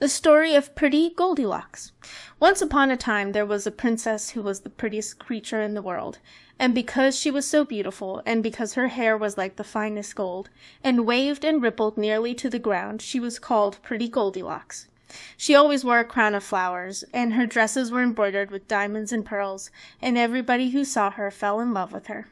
The story of pretty Goldilocks. Once upon a time there was a princess who was the prettiest creature in the world, and because she was so beautiful, and because her hair was like the finest gold, and waved and rippled nearly to the ground, she was called Pretty Goldilocks. She always wore a crown of flowers, and her dresses were embroidered with diamonds and pearls, and everybody who saw her fell in love with her.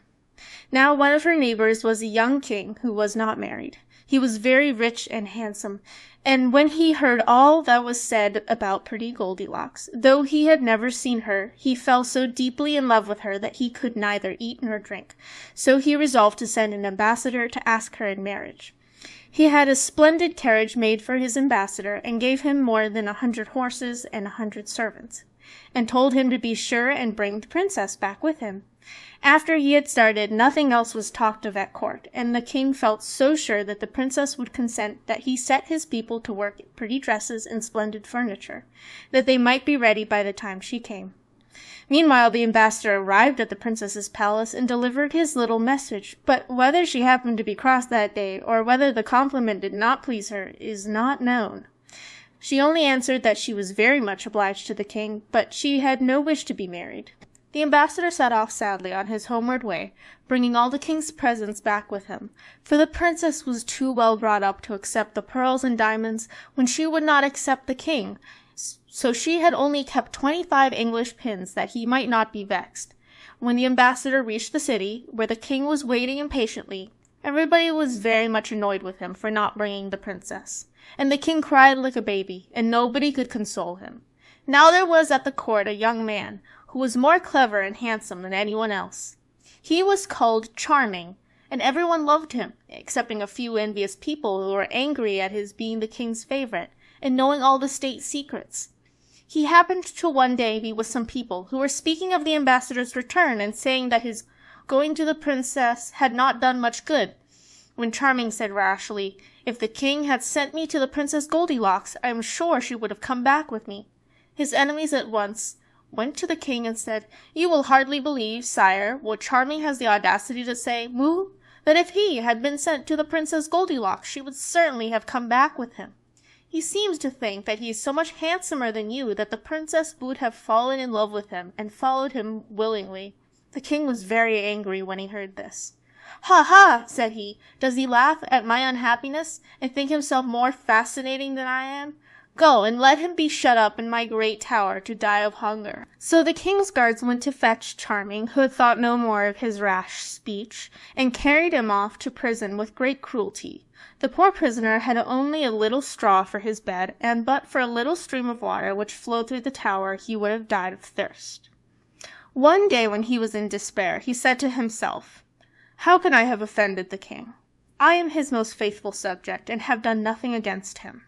Now one of her neighbors was a young king who was not married. He was very rich and handsome, and when he heard all that was said about pretty Goldilocks, though he had never seen her, he fell so deeply in love with her that he could neither eat nor drink. So he resolved to send an ambassador to ask her in marriage. He had a splendid carriage made for his ambassador, and gave him more than 100 horses and 100 servants, and told him to be sure and bring the princess back with him. After he had started, nothing else was talked of at court, and the king felt so sure that the princess would consent that he set his people to work at pretty dresses and splendid furniture, that they might be ready by the time she came. Meanwhile the ambassador arrived at the princess's palace and delivered his little message, but whether she happened to be cross that day, or whether the compliment did not please her, is not known. She only answered that she was very much obliged to the king, but she had no wish to be married. The ambassador set off sadly on his homeward way, bringing all the king's presents back with him, for the princess was too well brought up to accept the pearls and diamonds when she would not accept the king, so she had only kept 25 English pins that he might not be vexed. When the ambassador reached the city, where the king was waiting impatiently, everybody was very much annoyed with him for not bringing the princess, and the king cried like a baby, and nobody could console him. Now there was at the court a young man, who was more clever and handsome than anyone else. He was called Charming, and everyone loved him, excepting a few envious people who were angry at his being the king's favorite, and knowing all the state secrets. He happened to one day be with some people who were speaking of the ambassador's return, and saying that his going to the princess had not done much good, when Charming said rashly, "If the king had sent me to the Princess Goldilocks, I am sure she would have come back with me." His enemies at once went to the king and said, "You will hardly believe, sire, what Charming has the audacity to say, Moo, that if he had been sent to the Princess Goldilocks, she would certainly have come back with him. He seems to think that he is so much handsomer than you that the princess would have fallen in love with him and followed him willingly." The king was very angry when he heard this. "Ha, ha!" said he. "Does he laugh at my unhappiness, and think himself more fascinating than I am? Go, and let him be shut up in my great tower to die of hunger." So the king's guards went to fetch Charming, who had thought no more of his rash speech, and carried him off to prison with great cruelty. The poor prisoner had only a little straw for his bed, and but for a little stream of water which flowed through the tower he would have died of thirst. One day when he was in despair, he said to himself, "How can I have offended the king? I am his most faithful subject, and have done nothing against him."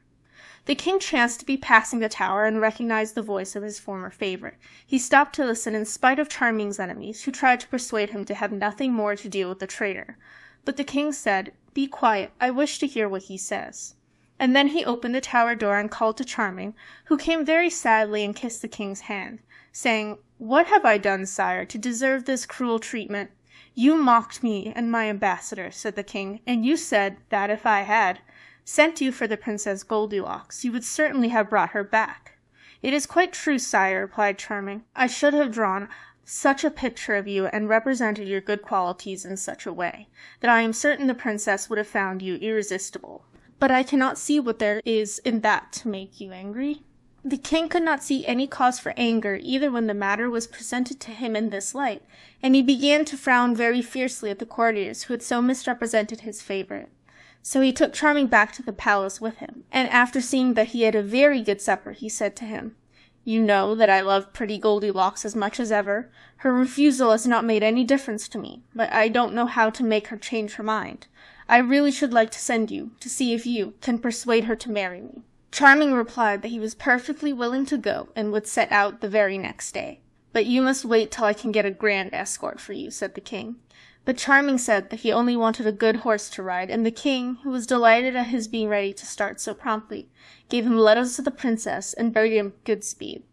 The king chanced to be passing the tower, and recognized the voice of his former favorite. He stopped to listen in spite of Charming's enemies, who tried to persuade him to have nothing more to do with the traitor. But the king said, "Be quiet, I wish to hear what he says." And then he opened the tower door and called to Charming, who came very sadly and kissed the king's hand, saying, "What have I done, sire, to deserve this cruel treatment?" "You mocked me and my ambassador," said the king, "and you said that if I had sent you for the Princess Goldilocks, you would certainly have brought her back." "It is quite true, sire," replied Charming. "I should have drawn such a picture of you and represented your good qualities in such a way, that I am certain the princess would have found you irresistible. But I cannot see what there is in that to make you angry." The king could not see any cause for anger either when the matter was presented to him in this light, and he began to frown very fiercely at the courtiers who had so misrepresented his favorite. So he took Charming back to the palace with him, and after seeing that he had a very good supper, he said to him, "You know that I love pretty Goldilocks as much as ever. Her refusal has not made any difference to me, but I don't know how to make her change her mind. I really should like to send you, to see if you can persuade her to marry me." Charming replied that he was perfectly willing to go, and would set out the very next day. "But you must wait till I can get a grand escort for you," said the king. But Charming said that he only wanted a good horse to ride, and the king, who was delighted at his being ready to start so promptly, gave him letters to the princess and bade him good speed.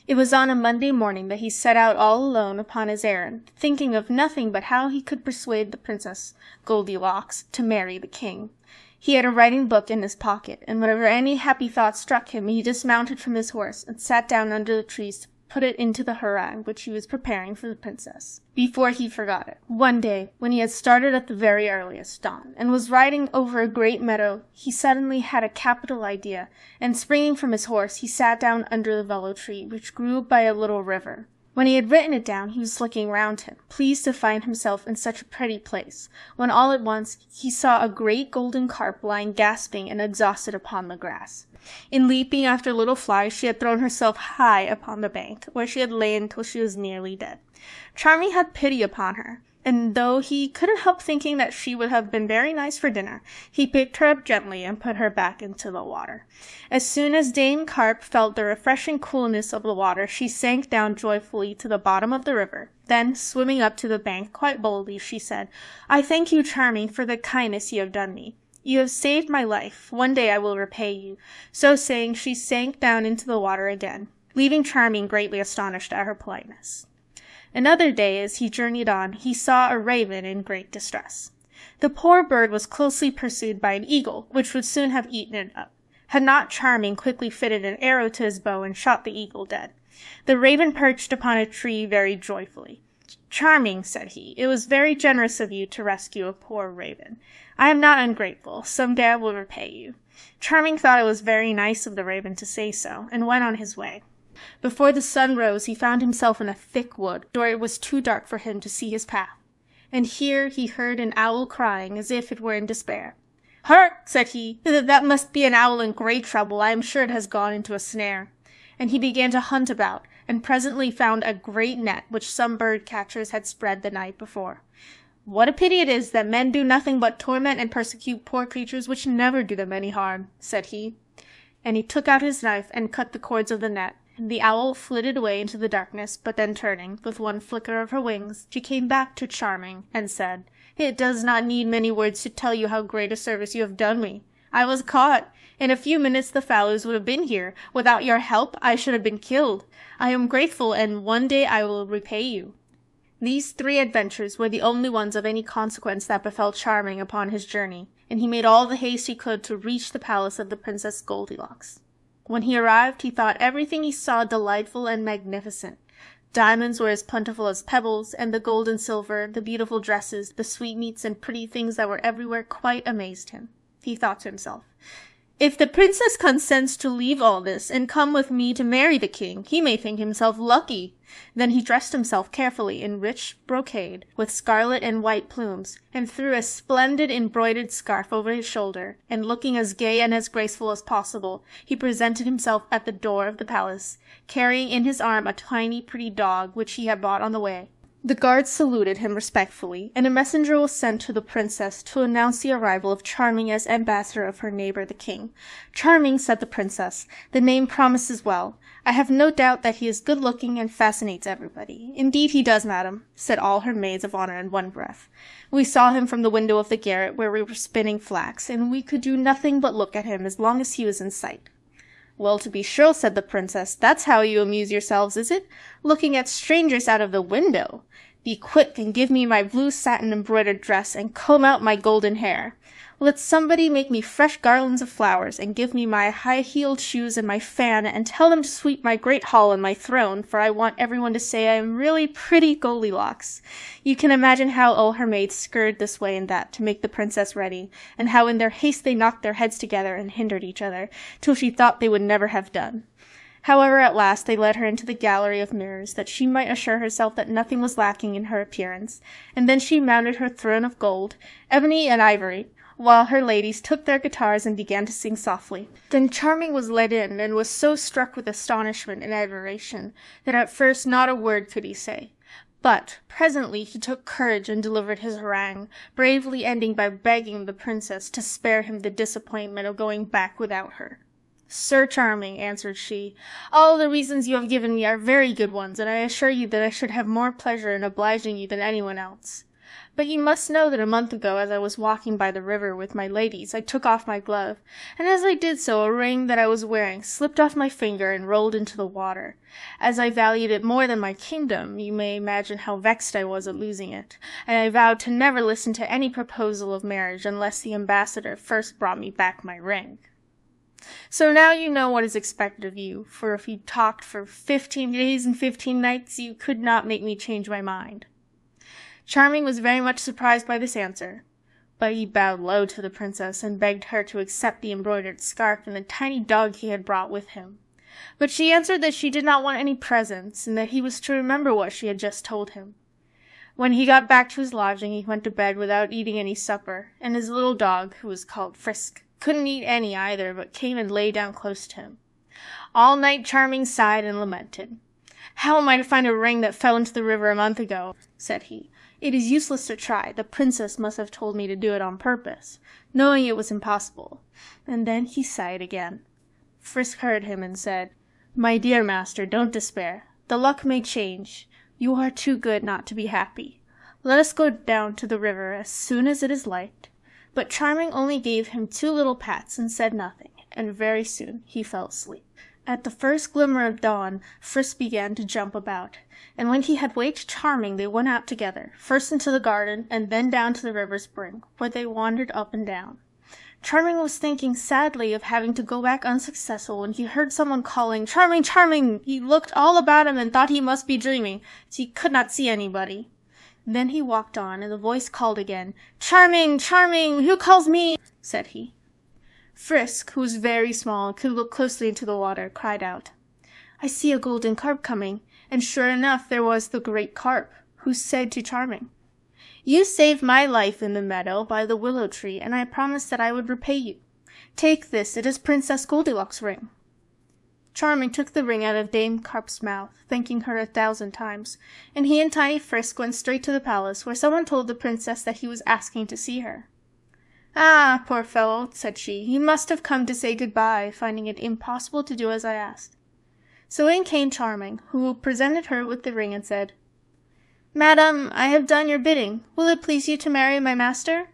It was on a Monday morning that he set out all alone upon his errand, thinking of nothing but how he could persuade the Princess Goldilocks to marry the king. He had a writing book in his pocket, and whenever any happy thought struck him, he dismounted from his horse and sat down under the trees to put it into the harangue which he was preparing for the princess. Before he forgot it, one day, when he had started at the very earliest dawn, and was riding over a great meadow, he suddenly had a capital idea, and springing from his horse, he sat down under the willow tree, which grew by a little river. When he had written it down, he was looking round him, pleased to find himself in such a pretty place, when all at once he saw a great golden carp lying gasping and exhausted upon the grass. In leaping after little flies, she had thrown herself high upon the bank, where she had lain till she was nearly dead. Charming had pity upon her, and though he couldn't help thinking that she would have been very nice for dinner, he picked her up gently and put her back into the water. As soon as Dame Carp felt the refreshing coolness of the water, she sank down joyfully to the bottom of the river. Then, swimming up to the bank quite boldly, she said, "I thank you, Charming, for the kindness you have done me. You have saved my life. One day I will repay you." So saying, she sank down into the water again, leaving Charming greatly astonished at her politeness. Another day, as he journeyed on, he saw a raven in great distress. The poor bird was closely pursued by an eagle, which would soon have eaten it up, had not Charming quickly fitted an arrow to his bow and shot the eagle dead. The raven perched upon a tree very joyfully. "Charming," said he, "it was very generous of you to rescue a poor raven. I am not ungrateful. Some day I will repay you." Charming thought it was very nice of the raven to say so, and went on his way. Before the sun rose, he found himself in a thick wood, where it was too dark for him to see his path. And here he heard an owl crying, as if it were in despair. "Hark!" said he, "that must be an owl in great trouble. I am sure it has gone into a snare." And he began to hunt about, and presently found a great net which some bird-catchers had spread the night before. "What a pity it is that men do nothing but torment and persecute poor creatures which never do them any harm," said he. And he took out his knife and cut the cords of the net. The owl flitted away into the darkness, but then turning, with one flicker of her wings, she came back to Charming, and said, "It does not need many words to tell you how great a service you have done me. I was caught. In a few minutes the fowlers would have been here. Without your help I should have been killed. I am grateful, and one day I will repay you." These 3 adventures were the only ones of any consequence that befell Charming upon his journey, and he made all the haste he could to reach the palace of the Princess Goldilocks. When he arrived, he thought everything he saw delightful and magnificent. Diamonds were as plentiful as pebbles, and the gold and silver, the beautiful dresses, the sweetmeats and pretty things that were everywhere quite amazed him. He thought to himself, "If the princess consents to leave all this and come with me to marry the king, he may think himself lucky." Then he dressed himself carefully in rich brocade, with scarlet and white plumes, and threw a splendid embroidered scarf over his shoulder, and looking as gay and as graceful as possible, he presented himself at the door of the palace, carrying in his arm a tiny pretty dog which he had bought on the way. The guards saluted him respectfully, and a messenger was sent to the princess to announce the arrival of Charming as ambassador of her neighbor the king. "Charming," said the princess, "the name promises well. I have no doubt that he is good-looking and fascinates everybody." "Indeed he does, madam," said all her maids of honor in one breath. "We saw him from the window of the garret where we were spinning flax, and we could do nothing but look at him as long as he was in sight." "Well, to be sure," said the princess, "that's how you amuse yourselves, is it? Looking at strangers out of the window? Be quick and give me my blue satin embroidered dress and comb out my golden hair. Let somebody make me fresh garlands of flowers, and give me my high-heeled shoes and my fan, and tell them to sweep my great hall and my throne, for I want everyone to say I am really pretty Goldilocks." You can imagine how all her maids scurried this way and that to make the princess ready, and how in their haste they knocked their heads together and hindered each other, till she thought they would never have done. However, at last they led her into the gallery of mirrors, that she might assure herself that nothing was lacking in her appearance, and then she mounted her throne of gold, ebony and ivory, while her ladies took their guitars and began to sing softly. Then Charming was led in, and was so struck with astonishment and admiration, that at first not a word could he say. But presently he took courage and delivered his harangue, bravely ending by begging the princess to spare him the disappointment of going back without her. "Sir Charming," answered she, "all the reasons you have given me are very good ones, and I assure you that I should have more pleasure in obliging you than anyone else. But you must know that a month ago, as I was walking by the river with my ladies, I took off my glove, and as I did so, a ring that I was wearing slipped off my finger and rolled into the water. As I valued it more than my kingdom, you may imagine how vexed I was at losing it, and I vowed to never listen to any proposal of marriage unless the ambassador first brought me back my ring. So now you know what is expected of you, for if you talked for 15 days and 15 nights, you could not make me change my mind." Charming was very much surprised by this answer, but he bowed low to the princess and begged her to accept the embroidered scarf and the tiny dog he had brought with him. But she answered that she did not want any presents, and that he was to remember what she had just told him. When he got back to his lodging, he went to bed without eating any supper, and his little dog, who was called Frisk, couldn't eat any either, but came and lay down close to him. All night Charming sighed and lamented. "How am I to find a ring that fell into the river a month ago?" said he. "It is useless to try. The princess must have told me to do it on purpose, knowing it was impossible." And then he sighed again. Frisk heard him and said, "My dear master, don't despair. The luck may change. You are too good not to be happy. Let us go down to the river as soon as it is light." But Charming only gave him 2 little pats and said nothing, and very soon he fell asleep. At the first glimmer of dawn, Frisk began to jump about, and when he had waked Charming, they went out together, first into the garden, and then down to the river's brink, where they wandered up and down. Charming was thinking sadly of having to go back unsuccessful when he heard someone calling, "Charming, Charming!" He looked all about him and thought he must be dreaming, as he could not see anybody. Then he walked on, and the voice called again. "Charming, Charming! Who calls me?" said he. Frisk, who was very small and could look closely into the water, cried out, "I see a golden carp coming," and sure enough there was the great carp, who said to Charming, "You saved my life in the meadow by the willow tree, and I promised that I would repay you. Take this, it is Princess Goldilocks' ring." Charming took the ring out of Dame Carp's mouth, thanking her 1,000 times, and he and tiny Frisk went straight to the palace, where someone told the princess that he was asking to see her. "Ah, poor fellow," said she, "he must have come to say good-bye, finding it impossible to do as I asked." So in came Charming, who presented her with the ring and said, "Madam, I have done your bidding. Will it please you to marry my master?"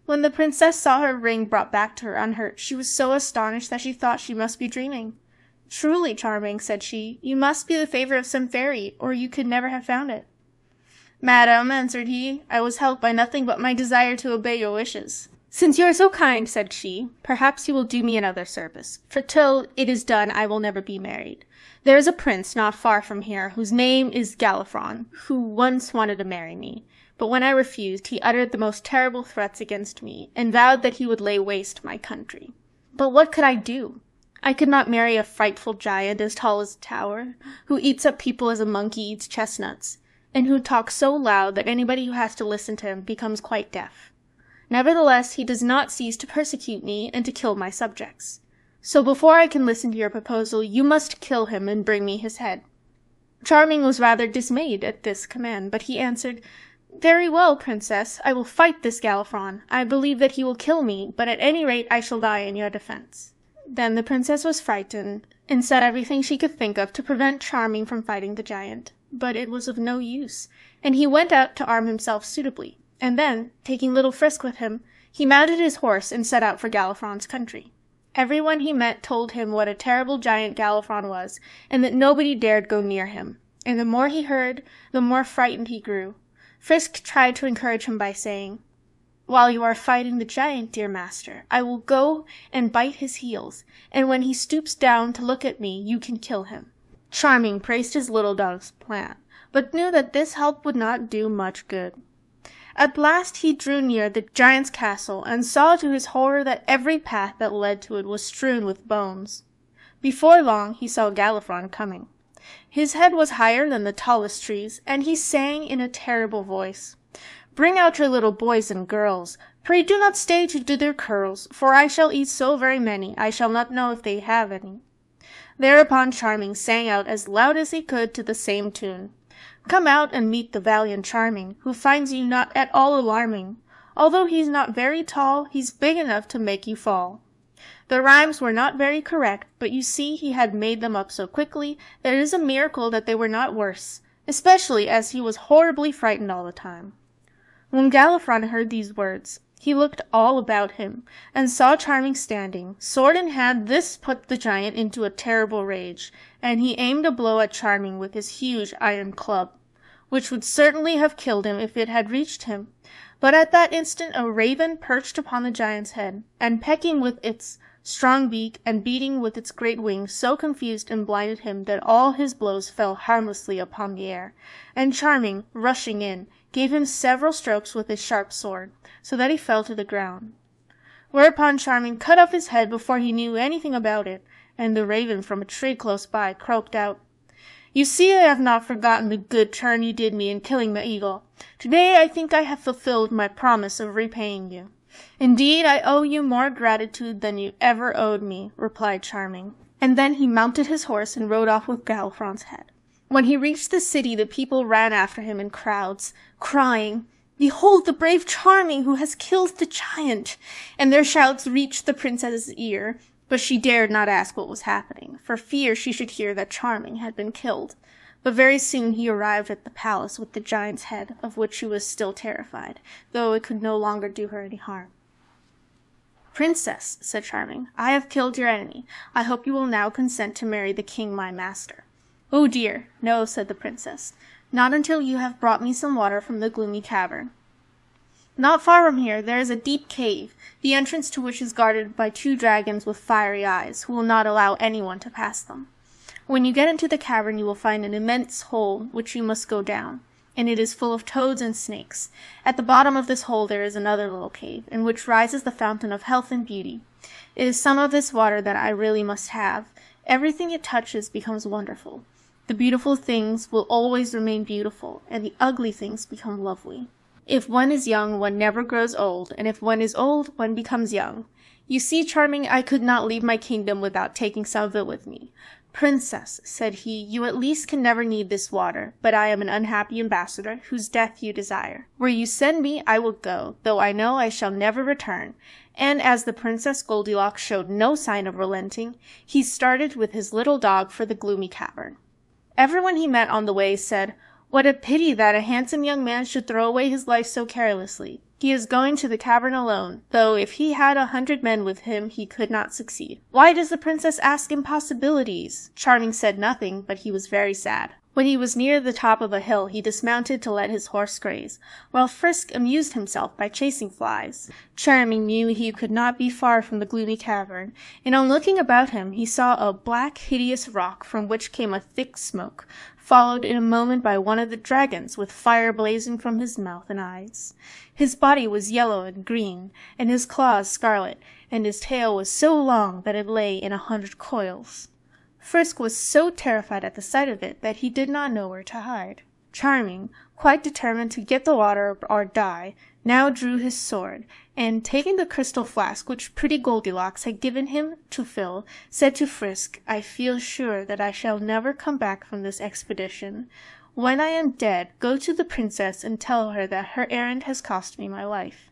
When the princess saw her ring brought back to her unhurt, she was so astonished that she thought she must be dreaming. "Truly, Charming," said she, "you must be the favor of some fairy, or you could never have found it." "Madam," answered he, "I was helped by nothing but my desire to obey your wishes." "Since you are so kind," said she, "perhaps you will do me another service, for till it is done I will never be married. There is a prince not far from here, whose name is Galifron, who once wanted to marry me, but when I refused, he uttered the most terrible threats against me, and vowed that he would lay waste my country. But what could I do? I could not marry a frightful giant as tall as a tower, who eats up people as a monkey eats chestnuts, and who talks so loud that anybody who has to listen to him becomes quite deaf. Nevertheless, he does not cease to persecute me and to kill my subjects. So before I can listen to your proposal, you must kill him and bring me his head." Charming was rather dismayed at this command, but he answered, "Very well, princess, I will fight this Galifron. I believe that he will kill me, but at any rate I shall die in your defense." Then the princess was frightened, and said everything she could think of to prevent Charming from fighting the giant. But it was of no use, and he went out to arm himself suitably, and then, taking little Frisk with him, he mounted his horse and set out for Galifron's country. Everyone he met told him what a terrible giant Galifron was, and that nobody dared go near him. And the more he heard, the more frightened he grew. Frisk tried to encourage him by saying, "While you are fighting the giant, dear master, I will go and bite his heels, and when he stoops down to look at me, you can kill him." Charming praised his little dog's plan, but knew that this help would not do much good. At last he drew near the giant's castle, and saw to his horror that every path that led to it was strewn with bones. Before long he saw Galifron coming. His head was higher than the tallest trees, and he sang in a terrible voice, "Bring out your little boys and girls. Pray do not stay to do their curls, for I shall eat so very many, I shall not know if they have any." Thereupon Charming sang out as loud as he could to the same tune, "Come out and meet the valiant Charming, who finds you not at all alarming. Although he's not very tall, he's big enough to make you fall." The rhymes were not very correct, but you see he had made them up so quickly that it is a miracle that they were not worse, especially as he was horribly frightened all the time. When Galifron heard these words, he looked all about him, and saw Charming standing, sword in hand. This put the giant into a terrible rage, and he aimed a blow at Charming with his huge iron club, which would certainly have killed him if it had reached him. But at that instant a raven perched upon the giant's head, and pecking with its strong beak and beating with its great wings so confused and blinded him that all his blows fell harmlessly upon the air, and Charming, rushing in, gave him several strokes with his sharp sword, so that he fell to the ground. Whereupon Charming cut off his head before he knew anything about it, and the raven from a tree close by croaked out, "You see I have not forgotten the good turn you did me in killing the eagle. Today I think I have fulfilled my promise of repaying you." "Indeed, I owe you more gratitude than you ever owed me," replied Charming. And then he mounted his horse and rode off with Galifron's head. When he reached the city, the people ran after him in crowds, crying, "Behold the brave Charming who has killed the giant!" And their shouts reached the princess's ear, but she dared not ask what was happening, for fear she should hear that Charming had been killed. But very soon he arrived at the palace with the giant's head, of which she was still terrified, though it could no longer do her any harm. "Princess," said Charming, "I have killed your enemy. I hope you will now consent to marry the king my master." "Oh dear, no," said the princess, "not until you have brought me some water from the gloomy cavern. Not far from here there is a deep cave, the entrance to which is guarded by 2 dragons with fiery eyes, who will not allow anyone to pass them. When you get into the cavern you will find an immense hole which you must go down, and it is full of toads and snakes. At the bottom of this hole there is another little cave, in which rises the fountain of health and beauty. It is some of this water that I really must have. Everything it touches becomes wonderful. The beautiful things will always remain beautiful, and the ugly things become lovely. If one is young, one never grows old, and if one is old, one becomes young. You see, Charming, I could not leave my kingdom without taking some of it with me. Princess," said he, "you at least can never need this water, but I am an unhappy ambassador, whose death you desire. Where you send me, I will go, though I know I shall never return." And as the Princess Goldilocks showed no sign of relenting, he started with his little dog for the gloomy cavern. Everyone he met on the way said, "What a pity that a handsome young man should throw away his life so carelessly. He is going to the cavern alone, though if he had 100 men with him he could not succeed. Why does the princess ask impossibilities?" Charming said nothing, but he was very sad. When he was near the top of a hill he dismounted to let his horse graze, while Frisk amused himself by chasing flies. Charming knew he could not be far from the gloomy cavern, and on looking about him he saw a black hideous rock from which came a thick smoke, followed in a moment by one of the dragons, with fire blazing from his mouth and eyes. His body was yellow and green, and his claws scarlet, and his tail was so long that it lay in 100 coils. Frisk was so terrified at the sight of it that he did not know where to hide. Charming, quite determined to get the water or die, now drew his sword, and taking the crystal flask which pretty Goldilocks had given him to fill, said to Frisk, "I feel sure that I shall never come back from this expedition. When I am dead, go to the princess and tell her that her errand has cost me my life.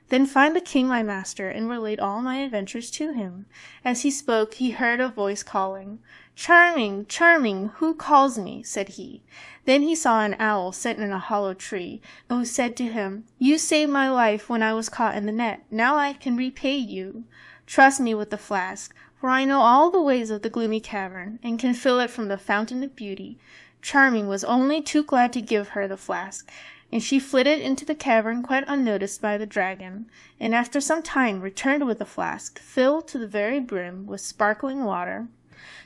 Then find the king my master, and relate all my adventures to him." As he spoke, he heard a voice calling. "Charming, Charming, who calls me?" said he. Then he saw an owl sitting in a hollow tree, who said to him, "You saved my life when I was caught in the net. Now I can repay you. Trust me with the flask, for I know all the ways of the gloomy cavern, and can fill it from the fountain of beauty." Charming was only too glad to give her the flask, and she flitted into the cavern quite unnoticed by the dragon, and after some time returned with the flask, filled to the very brim with sparkling water.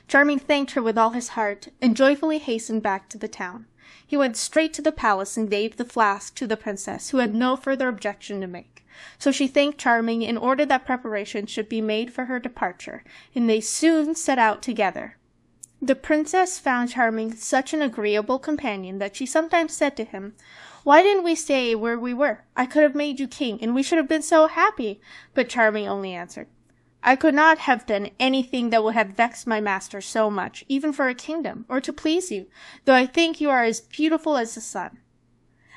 Charming thanked her with all his heart, and joyfully hastened back to the town. He went straight to the palace and gave the flask to the princess, who had no further objection to make. So she thanked Charming and ordered that preparations should be made for her departure, and they soon set out together. The princess found Charming such an agreeable companion that she sometimes said to him, "Why didn't we stay where we were? I could have made you king, and we should have been so happy." But Charming only answered, "I could not have done anything that would have vexed my master so much, even for a kingdom, or to please you, though I think you are as beautiful as the sun."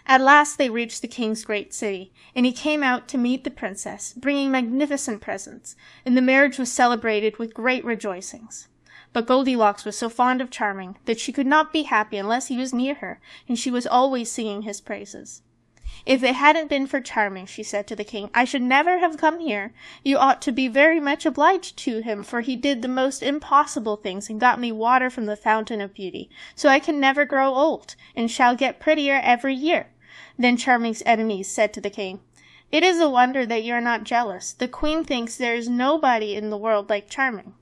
At last they reached the king's great city, and he came out to meet the princess, bringing magnificent presents, and the marriage was celebrated with great rejoicings. But Goldilocks was so fond of Charming that she could not be happy unless he was near her, and she was always singing his praises. "If it hadn't been for Charming," she said to the king, "I should never have come here. You ought to be very much obliged to him, for he did the most impossible things and got me water from the Fountain of Beauty, so I can never grow old, and shall get prettier every year." Then Charming's enemies said to the king, "It is a wonder that you are not jealous. The queen thinks there is nobody in the world like Charming."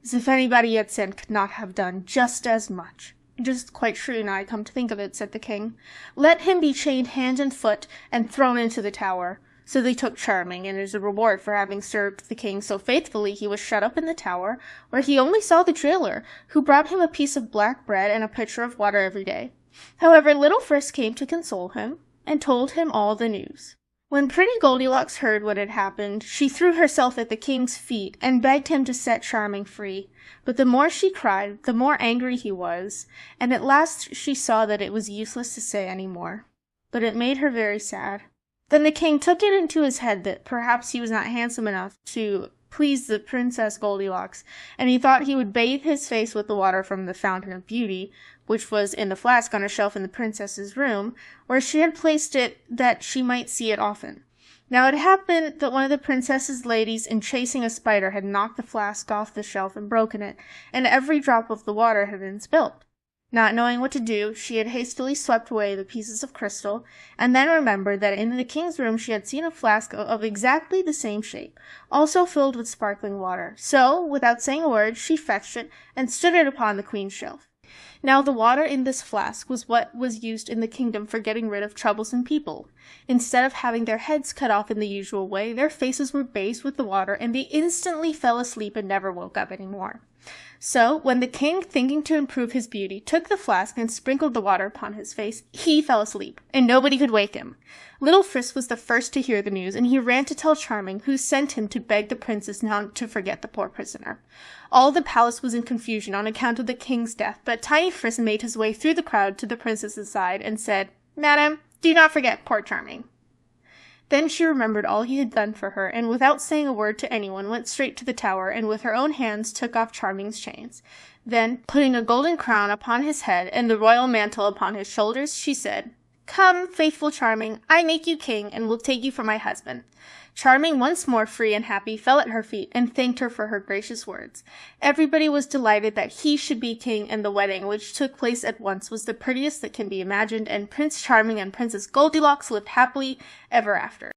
"As if anybody yet sent could not have done just as much." "It is quite true, now I come to think of it," said the king. "Let him be chained hand and foot and thrown into the tower." So they took Charming, and as a reward for having served the king so faithfully, he was shut up in the tower, where he only saw the jailer, who brought him a piece of black bread and a pitcher of water every day. However, little Frisk came to console him, and told him all the news. When pretty Goldilocks heard what had happened, she threw herself at the king's feet and begged him to set Charming free. But the more she cried, the more angry he was, and at last she saw that it was useless to say any more. But it made her very sad. Then the king took it into his head that perhaps he was not handsome enough to please the Princess Goldilocks, and he thought he would bathe his face with the water from the Fountain of Beauty, which was in the flask on a shelf in the princess's room, where she had placed it that she might see it often. Now it happened that one of the princess's ladies in chasing a spider had knocked the flask off the shelf and broken it, and every drop of the water had been spilt. Not knowing what to do, she had hastily swept away the pieces of crystal, and then remembered that in the king's room she had seen a flask of exactly the same shape, also filled with sparkling water. So, without saying a word, she fetched it and stood it upon the queen's shelf. Now the water in this flask was what was used in the kingdom for getting rid of troublesome people. Instead of having their heads cut off in the usual way, their faces were bathed with the water, and they instantly fell asleep and never woke up any more. So, when the king, thinking to improve his beauty, took the flask and sprinkled the water upon his face, he fell asleep, and nobody could wake him. Little Frisk was the first to hear the news, and he ran to tell Charming, who sent him to beg the princess not to forget the poor prisoner. All the palace was in confusion on account of the king's death, but tiny Frisk made his way through the crowd to the princess's side and said, "Madam, do not forget poor Charming." Then she remembered all he had done for her, and without saying a word to anyone, went straight to the tower, and with her own hands took off Charming's chains. Then, putting a golden crown upon his head and the royal mantle upon his shoulders, she said, "Come, faithful Charming, I make you king, and will take you for my husband." Charming, once more free and happy, fell at her feet and thanked her for her gracious words. Everybody was delighted that he should be king, and the wedding, which took place at once, was the prettiest that can be imagined, and Prince Charming and Princess Goldilocks lived happily ever after.